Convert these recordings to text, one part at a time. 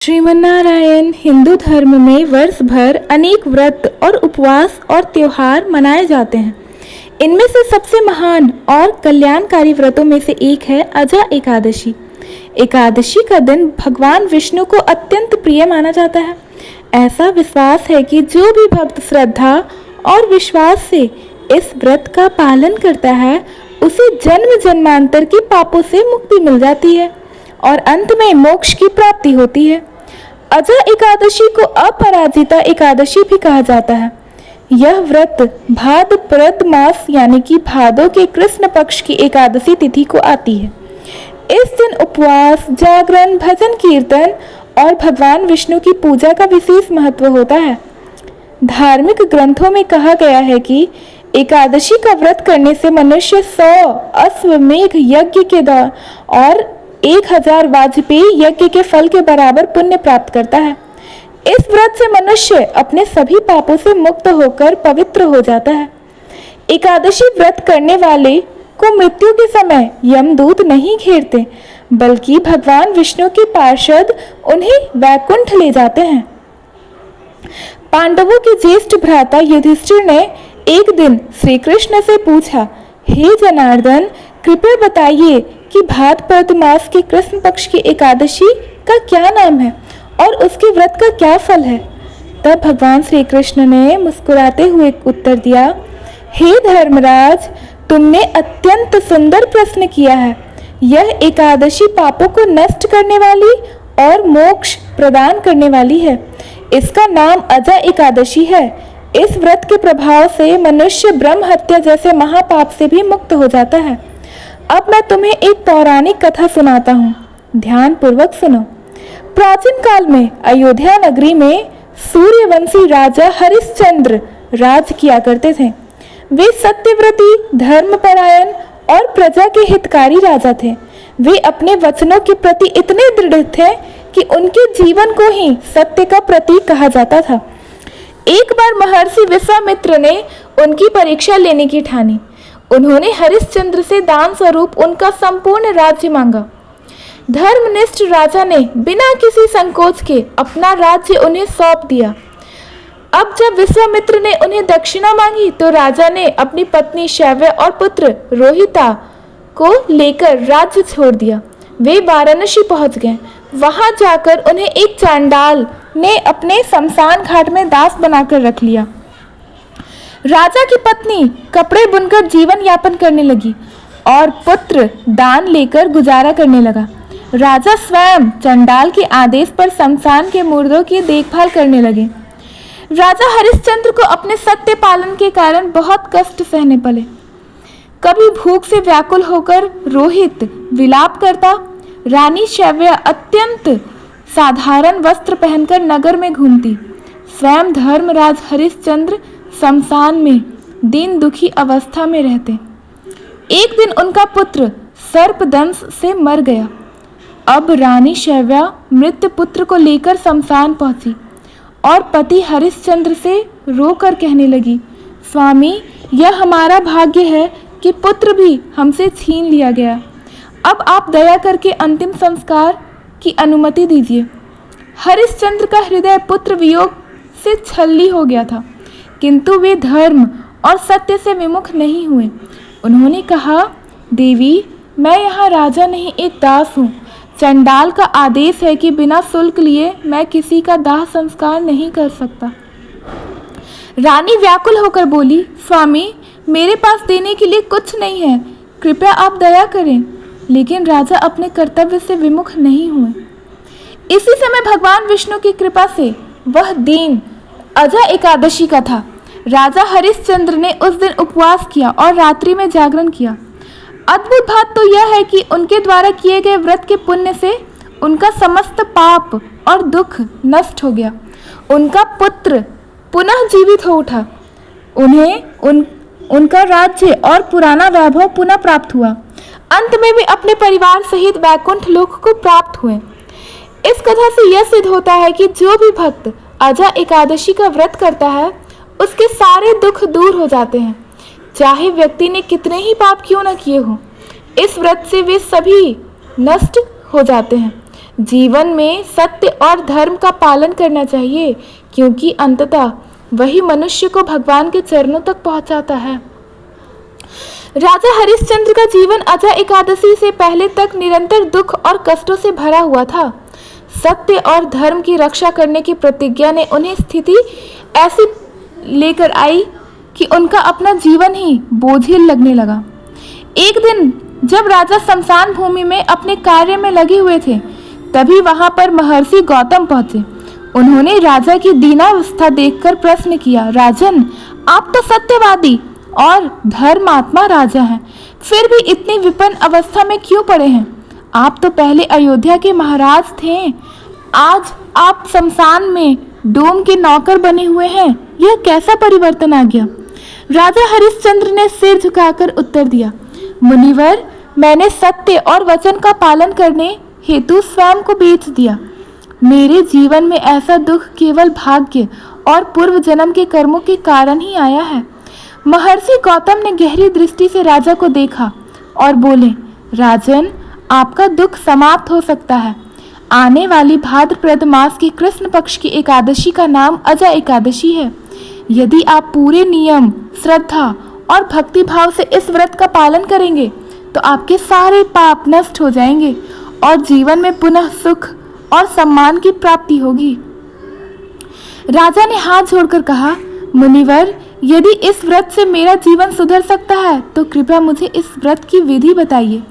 श्रीमन्नारायण हिंदू धर्म में वर्ष भर अनेक व्रत और उपवास और त्योहार मनाए जाते हैं। इनमें से सबसे महान और कल्याणकारी व्रतों में से एक है अजा एकादशी। एकादशी का दिन भगवान विष्णु को अत्यंत प्रिय माना जाता है। ऐसा विश्वास है कि जो भी भक्त श्रद्धा और विश्वास से इस व्रत का पालन करता है उसे जन्म जन्मांतर के पापों से मुक्ति मिल जाती है और अंत में मोक्ष की प्राप्ति होती है। अजा एकादशी को अपराजिता एकादशी भी कहा जाता है। यह व्रत भाद्रपद मास यानी कि भादो के कृष्ण पक्ष की एकादशी तिथि को आती है। इस दिन उपवास, जागरण, भजन कीर्तन और भगवान विष्णु की पूजा का विशेष महत्व होता है। धार्मिक ग्रंथों में कहा गया है कि एकादशी का व्रत करने से मनुष्य 100 अश्वमेघ यज्ञ के द्वारा और 1000 वाजपेयी यज्ञ के फल के बराबर पुण्य प्राप्त करता है। इस व्रत से मनुष्य अपने सभी पापों से मुक्त होकर पवित्र हो जाता है। एकादशी व्रत करने वाले को मृत्यु के समय यमदूत नहीं घेरते, बल्कि भगवान विष्णु के पार्षद उन्हें वैकुंठ ले जाते हैं। पांडवों के ज्येष्ठ भ्राता युधिष्ठिर ने एक दिन श्री कृष्ण से पूछा, हे जनार्दन, कृपया बताइए कि भाद्रपद मास के कृष्ण पक्ष की एकादशी का क्या नाम है और उसके व्रत का क्या फल है। तब भगवान श्री कृष्ण ने मुस्कुराते हुए उत्तर दिया, हे धर्मराज, तुमने अत्यंत सुंदर प्रश्न किया है। यह एकादशी पापों को नष्ट करने वाली और मोक्ष प्रदान करने वाली है। इसका नाम अजा एकादशी है। इस व्रत के प्रभाव से मनुष्य ब्रह्म हत्या जैसे महापाप से भी मुक्त हो जाता है। अब मैं तुम्हें एक पौराणिक कथा सुनाता हूँ, ध्यान पूर्वक सुनो। प्राचीन काल में अयोध्या नगरी में सूर्यवंशी राजा हरिश्चंद्र राज किया करते थे। वे सत्यव्रती, धर्मपरायण और प्रजा के हितकारी राजा थे। वे अपने वचनों के प्रति इतने दृढ़ थे कि उनके जीवन को ही सत्य का प्रतीक कहा जाता था। एक बार महर्षि विश्वामित्र ने उनकी परीक्षा लेने की ठानी। उन्होंने हरिश्चंद्र से दान स्वरूप उनका संपूर्ण राज्य मांगा। धर्मनिष्ठ राजा ने बिना किसी संकोच के अपना राज्य उन्हें सौंप दिया। अब जब विश्वामित्र ने उन्हें दक्षिणा मांगी तो राजा ने अपनी पत्नी शैव्य और पुत्र रोहिता को लेकर राज्य छोड़ दिया। वे वाराणसी पहुंच गए। वहां जाकर उन्हें एक चांडाल ने अपने शमशान घाट में दास बनाकर रख लिया। राजा की पत्नी कपड़े बुनकर जीवन यापन करने लगी और पुत्र दान लेकर गुजारा करने लगा। राजा स्वयं चंडाल के आदेश पर शमशान के मुर्दों की देखभाल करने लगे। राजा हरिश्चंद्र को अपने सत्य पालन के कारण बहुत कष्ट सहने पड़े। कभी भूख से व्याकुल होकर रोहित विलाप करता। रानी शैव्य अत्यंत साधारण वस्त्र पहनकर नगर में घूमती। स्वयं धर्मराज हरिश्चंद्र शमशान में दीन दुखी अवस्था में रहते। एक दिन उनका पुत्र सर्पदंश से मर गया। अब रानी शैव्या मृत पुत्र को लेकर शमशान पहुंची और पति हरिश्चंद्र से रोकर कहने लगी, स्वामी, यह हमारा भाग्य है कि पुत्र भी हमसे छीन लिया गया। अब आप दया करके अंतिम संस्कार की अनुमति दीजिए। हरिश्चंद्र का हृदय पुत्र वियोग से छल्ली हो गया था, किंतु वे धर्म और सत्य से विमुख नहीं हुए। उन्होंने कहा, देवी, मैं यहाँ राजा नहीं, एक दास हूँ। चंडाल का आदेश है कि बिना शुल्क लिए मैं किसी का दाह संस्कार नहीं कर सकता। रानी व्याकुल होकर बोली, स्वामी, मेरे पास देने के लिए कुछ नहीं है, कृपया आप दया करें। लेकिन राजा अपने कर्तव्य से विमुख नहीं हुए। इसी समय भगवान विष्णु की कृपा से वह दिन अजा एकादशी का था। राजा हरिश्चंद्र ने उस दिन उपवास किया और रात्रि में जागरण किया। अद्भुत बात तो यह है कि उनके द्वारा किए गए व्रत के पुण्य से उनका समस्त पाप और दुख नष्ट हो गया। उनका पुत्र पुनः जीवित हो उठा। उन्हें उनका राज्य और पुराना वैभव पुनः प्राप्त हुआ। अंत में वे अपने परिवार सहित वैकुंठ लोक को प्राप्त हुए। इस कथा से यह सिद्ध होता है कि जो भी भक्त अजा एकादशी का व्रत करता है उसके सारे दुख दूर हो जाते हैं, चाहे व्यक्ति ने कितने ही पाप क्यों न किए हों। इस व्रत से वे सभी नष्ट हो जाते हैं। जीवन में सत्य और धर्म का पालन करना चाहिए, क्योंकि अंततः वही मनुष्य को भगवान के चरणों तक पहुंचाता है। राजा हरिश्चंद्र का जीवन अजय एकादशी से पहले तक निरंतर दुख और कष्टों से भरा हुआ था। सत्य और धर्म की रक्षा करने की प्रतिज्ञा ने उन्हें स्थिति ऐसी लेकर आई कि उनका अपना जीवन ही बोझिल लगने लगा। एक दिन जब राजा शमशान भूमि में अपने कार्य में लगे हुए थे, तभी वहां पर महर्षि गौतम पहुंचे। उन्होंने राजा की दीनावस्था देखकर प्रश्न किया, राजन, आप तो सत्यवादी और धर्मात्मा राजा हैं, फिर भी इतनी विपन्न अवस्था में क्यों पड़े हैं? आप तो पहले अयोध्या के महाराज थे, आज आप शमशान में डोम के नौकर बने हुए हैं। यह कैसा परिवर्तन आ गया? राजा हरिश्चंद्र ने सिर झुकाकर उत्तर दिया, मुनिवर, मैंने सत्य और वचन का पालन करने हेतु स्वयं को बेच दिया। मेरे जीवन में ऐसा दुख केवल भाग्य और पूर्व जन्म के कर्मों के कारण ही आया है। महर्षि गौतम ने गहरी दृष्टि से राजा को देखा और बोले, राजन, आपका दुख समाप्त हो सकता है। आने वाली भाद्रपद मास की कृष्ण पक्ष की एकादशी का नाम अजय एकादशी है। यदि आप पूरे नियम, श्रद्धा और भक्ति भाव से इस व्रत का पालन करेंगे तो आपके सारे पाप नष्ट हो जाएंगे और जीवन में पुनः सुख और सम्मान की प्राप्ति होगी। राजा ने हाथ जोड़कर कहा, मुनिवर, यदि इस व्रत से मेरा जीवन सुधर सकता है तो कृपया मुझे इस व्रत की विधि बताइए।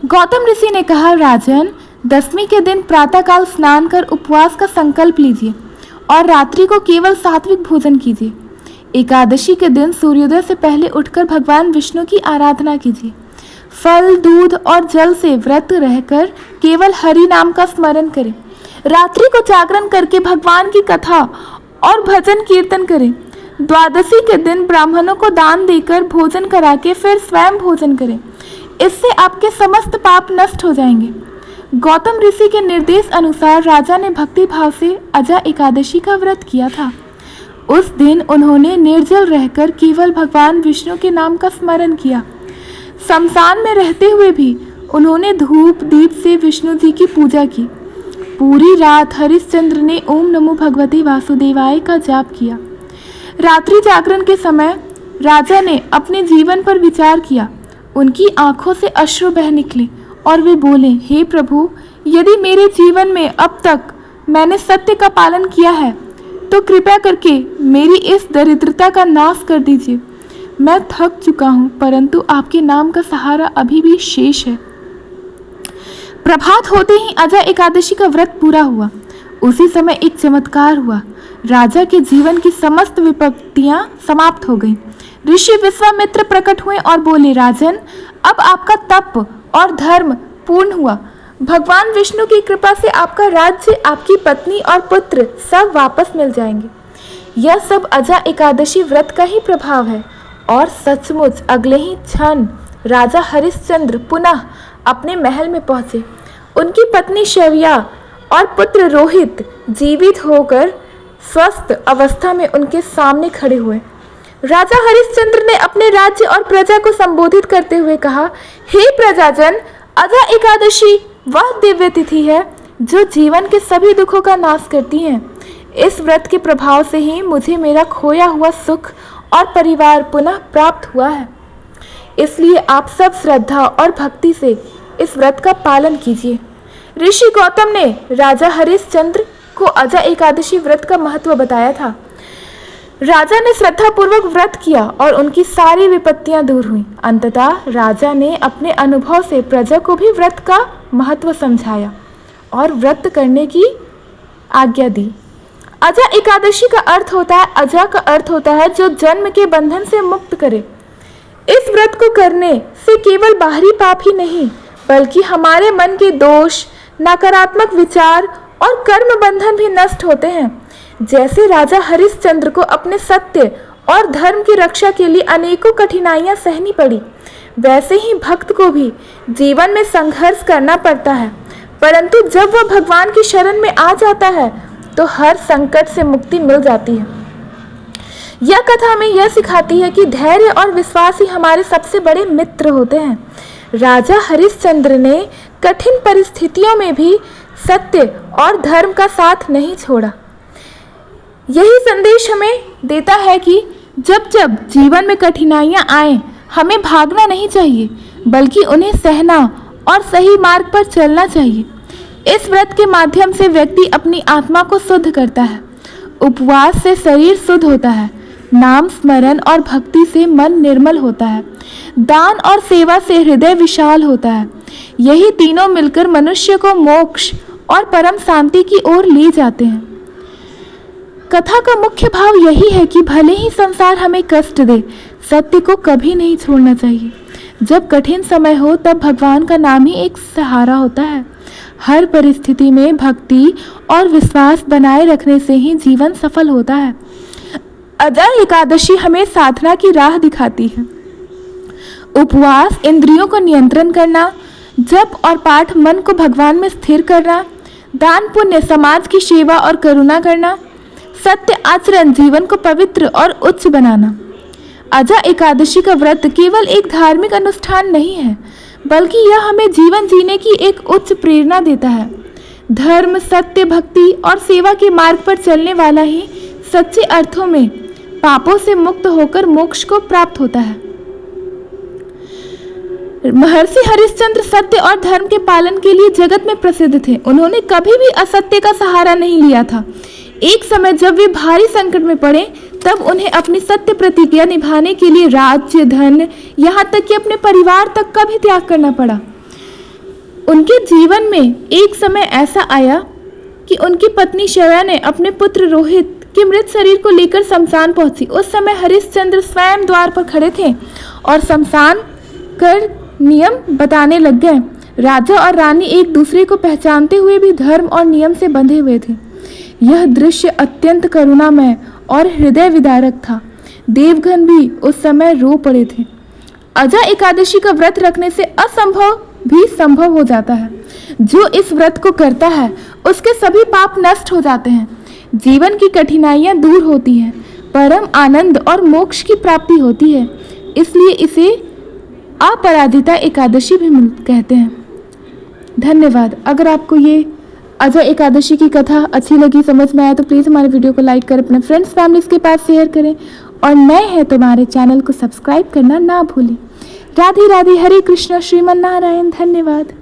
गौतम ऋषि ने कहा, राजन, दशमी के दिन प्रातःकाल स्नान कर उपवास का संकल्प लीजिए और रात्रि को केवल सात्विक भोजन कीजिए। एकादशी के दिन सूर्योदय से पहले उठकर भगवान विष्णु की आराधना कीजिए। फल, दूध और जल से व्रत रहकर केवल हरि नाम का स्मरण करें। रात्रि को जागरण करके भगवान की कथा और भजन कीर्तन करें। द्वादशी के दिन ब्राह्मणों को दान देकर भोजन करा के फिर स्वयं भोजन करें। इससे आपके समस्त पाप नष्ट हो जाएंगे। गौतम ऋषि के निर्देश अनुसार राजा ने भक्ति भाव से अजय एकादशी का व्रत किया था। उस दिन उन्होंने निर्जल रहकर केवल भगवान विष्णु के नाम का स्मरण किया। शमशान में रहते हुए भी उन्होंने धूप दीप से विष्णु जी की पूजा की। पूरी रात हरिश्चंद्र ने ओम नमो भगवते वासुदेवाय का जाप किया। रात्रि जागरण के समय राजा ने अपने जीवन पर विचार किया। उनकी आंखों से अश्रु बह निकले और वे बोले, हे प्रभु, यदि मेरे जीवन में अब तक मैंने सत्य का पालन किया है तो कृपया करके मेरी इस दरिद्रता का नाश कर दीजिए। मैं थक चुका हूँ, परंतु आपके नाम का सहारा अभी भी शेष है। प्रभात होते ही अजय एकादशी का व्रत पूरा हुआ। उसी समय एक चमत्कार हुआ। राजा के जीवन की समस्त विपत्तियां समाप्त हो गईं। ऋषि विश्वामित्र प्रकट हुए और बोले, राजन, अब आपका तप और धर्म पूर्ण हुआ। भगवान विष्णु की कृपा से आपका राज्य, आपकी पत्नी और पुत्र सब वापस मिल जाएंगे। यह सब अजय एकादशी व्रत का ही प्रभाव है। और सचमुच अगले ही क्षण राजा हरिश्चंद्र पुनः अपने महल में पहुंचे। उनकी पत्नी शैव्या और पुत्र रोहित जीवित होकर स्वस्थ अवस्था में उनके सामने खड़े हुए। राजा हरिश्चंद्र ने अपने राज्य और प्रजा को संबोधित करते हुए कहा, हे प्रजाजन, अजय एकादशी वह दिव्य तिथि है जो जीवन के सभी दुखों का नाश करती है। इस व्रत के प्रभाव से ही मुझे मेरा खोया हुआ सुख और परिवार पुनः प्राप्त हुआ है। इसलिए आप सब श्रद्धा और भक्ति से इस व्रत का पालन कीजिए। ऋषि गौतम ने राजा हरिश्चंद्र को अजय एकादशी व्रत का महत्व बताया था। राजा ने श्रद्धापूर्वक व्रत किया और उनकी सारी विपत्तियां दूर हुई। अंततः राजा ने अपने अनुभव से प्रजा को भी व्रत का महत्व समझाया और व्रत करने की आज्ञा दी। अजय एकादशी का अर्थ होता है, अजय का अर्थ होता है जो जन्म के बंधन से मुक्त करे। इस व्रत को करने से केवल बाहरी पाप ही नहीं, बल्कि हमारे मन के दोष, नकारात्मक विचार और कर्म बंधन भी नष्ट होते हैं। जैसे राजा हरिश्चंद्र को अपने सत्य और धर्म की रक्षा के लिए अनेकों कठिनाइयां सहनी पड़ी, वैसे ही भक्त को भी जीवन में संघर्ष करना पड़ता है। परंतु जब वह भगवान की शरण में आ जाता है तो हर संकट से मुक्ति मिल जाती है। यह कथा हमें यह सिखाती है कि धैर्य और विश्वास ही हमारे सबसे बड़े मित्र होते हैं। राजा हरिश्चंद्र ने कठिन परिस्थितियों में भी सत्य और धर्म का साथ नहीं छोड़ा। यही संदेश हमें देता है कि जब जब जीवन में कठिनाइयाँ आएं, हमें भागना नहीं चाहिए, बल्कि उन्हें सहना और सही मार्ग पर चलना चाहिए। इस व्रत के माध्यम से व्यक्ति अपनी आत्मा को शुद्ध करता है। उपवास से शरीर शुद्ध होता है, नाम स्मरण और भक्ति से मन निर्मल होता है, दान और सेवा से हृदय विशाल होता है। यही तीनों मिलकर मनुष्य को मोक्ष और परम शांति की ओर ले जाते हैं। कथा का मुख्य भाव यही है कि भले ही संसार हमें कष्ट दे, सत्य को कभी नहीं छोड़ना चाहिए। जब कठिन समय हो तब भगवान का नाम ही एक सहारा होता है। हर परिस्थिति में भक्ति और विश्वास बनाए रखने से ही जीवन सफल होता है। अजय एकादशी हमें साधना की राह दिखाती है। उपवास इंद्रियों को नियंत्रण करना, जप और पाठ मन को भगवान में स्थिर करना, दान पुण्य समाज की सेवा और करुणा करना, सत्य आचरण जीवन को पवित्र और उच्च बनाना। अजय एकादशी का व्रत केवल एक धार्मिक अनुष्ठान नहीं है, बल्कि यह हमें जीवन जीने की एक उच्च प्रेरणा देता है। धर्म, सत्य, भक्ति और सेवा के मार्ग पर चलने वाला ही सच्चे अर्थों में पापों से मुक्त होकर मोक्ष को प्राप्त होता है। महर्षि हरिश्चंद्र सत्य और धर्म के पालन के लिए जगत में प्रसिद्ध थे। उन्होंने कभी भी असत्य का सहारा नहीं लिया था। एक समय जब वे भारी संकट में पड़े, तब उन्हें अपनी सत्य प्रतिज्ञा निभाने के लिए राज्य, धन, यहाँ तक कि अपने परिवार तक का भी त्याग करना पड़ा। उनके जीवन में एक समय ऐसा आया कि उनकी पत्नी शया ने अपने पुत्र रोहित के मृत शरीर को लेकर शमशान पहुंची। उस समय हरिश्चंद्र स्वयं द्वार पर खड़े थे और शमशान कर नियम बताने लग गए। राजा और रानी एक दूसरे को पहचानते हुए भी धर्म और नियम से बंधे हुए थे। यह दृश्य अत्यंत करुणामय और हृदय विदारक था। देवगण भी उस समय रो पड़े थे। अजय एकादशी का व्रत रखने से असंभव भी संभव हो जाता है। जो इस व्रत को करता है उसके सभी पाप नष्ट हो जाते हैं, जीवन की कठिनाइयां दूर होती हैं, परम आनंद और मोक्ष की प्राप्ति होती है। इसलिए इसे अपराजिता एकादशी भी कहते हैं। धन्यवाद। अगर आपको ये अजय एकादशी की कथा अच्छी लगी, समझ में आया, तो प्लीज़ हमारे वीडियो को लाइक करें, अपने फ्रेंड्स फैमिलीज के पास शेयर करें और नए हैं तो हमारे चैनल को सब्सक्राइब करना ना भूलें। राधे राधे, हरे कृष्ण, श्रीमन नारायण। धन्यवाद।